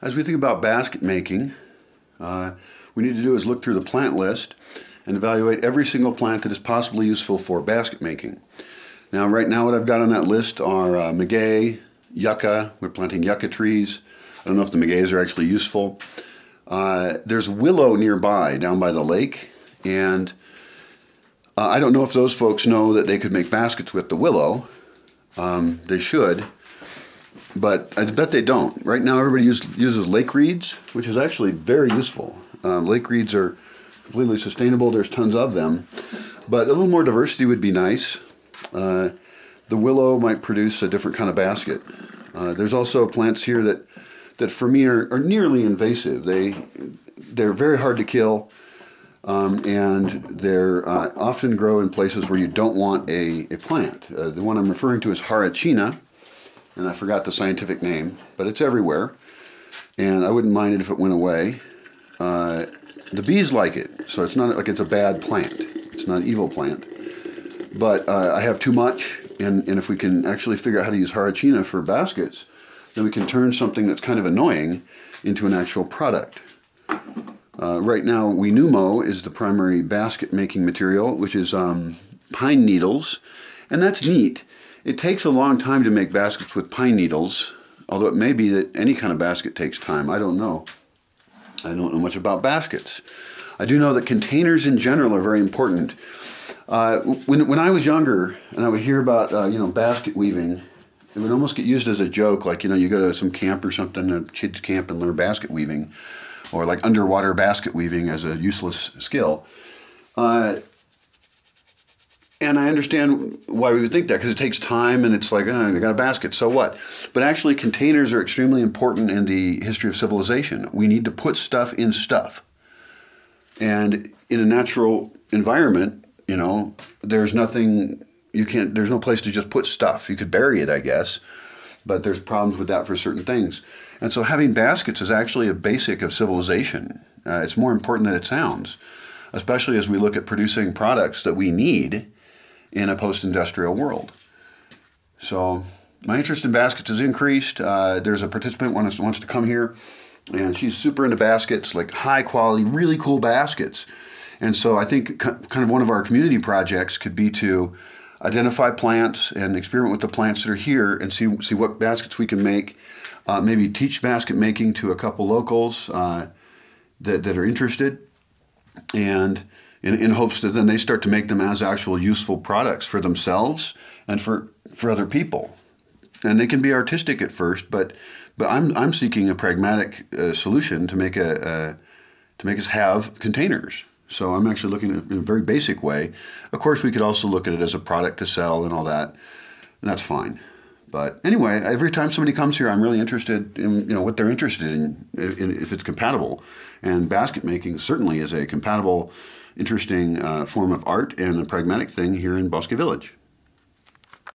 As we think about basket making, we need to do is look through the plant list and evaluate every single plant that is possibly useful for basket making. Now, right now what I've got on that list are maguey, yucca. We're planting yucca trees. I don't know if the magueys are actually useful. There's willow nearby, down by the lake, and I don't know if those folks know that they could make baskets with the willow. They should, but I bet they don't. Right now everybody uses lake reeds, which is actually very useful. Lake reeds are completely sustainable. There's tons of them, but a little more diversity would be nice. The willow might produce a different kind of basket. There's also plants here that for me are nearly invasive. They're very hard to kill, and they're often grow in places where you don't want a plant. The one I'm referring to is Harrachina, and I forgot the scientific name, but it's everywhere, and I wouldn't mind it if it went away. The bees like it, so it's not like it's a bad plant. It's not an evil plant. But I have too much, and if we can actually figure out how to use Harrachina for baskets, then we can turn something that's kind of annoying into an actual product. Right now, Winumo is the primary basket making material, which is pine needles, and that's neat. It takes a long time to make baskets with pine needles, although it may be that any kind of basket takes time. I don't know. I don't know much about baskets. I do know that containers in general are very important. When I was younger and I would hear about basket weaving, it would almost get used as a joke, like you go to some camp or something, a kids camp, and learn basket weaving, or like underwater basket weaving as a useless skill. And I understand why we would think that, because it takes time and it's like, I got a basket, so what? But actually containers are extremely important in the history of civilization. We need to put stuff in stuff. And in a natural environment, there's nothing, there's no place to just put stuff. You could bury it, I guess, but there's problems with that for certain things. And so having baskets is actually a basic of civilization. It's more important than it sounds, especially as we look at producing products that we need in a post-industrial world. So my interest in baskets has increased. There's a participant who wants to come here, and she's super into baskets, like high quality, really cool baskets. And so I think kind of one of our community projects could be to identify plants and experiment with the plants that are here and see what baskets we can make. Maybe teach basket making to a couple locals that are interested, and in hopes that then they start to make them as actual useful products for themselves and for other people. And they can be artistic at first, but I'm seeking a pragmatic solution to make us have containers. So I'm actually looking at it in a very basic way. Of course, we could also look at it as a product to sell and all that, and that's fine. But anyway, every time somebody comes here, I'm really interested in what they're interested in if it's compatible. And basket making certainly is a compatible, interesting form of art and a pragmatic thing here in Bosque Village.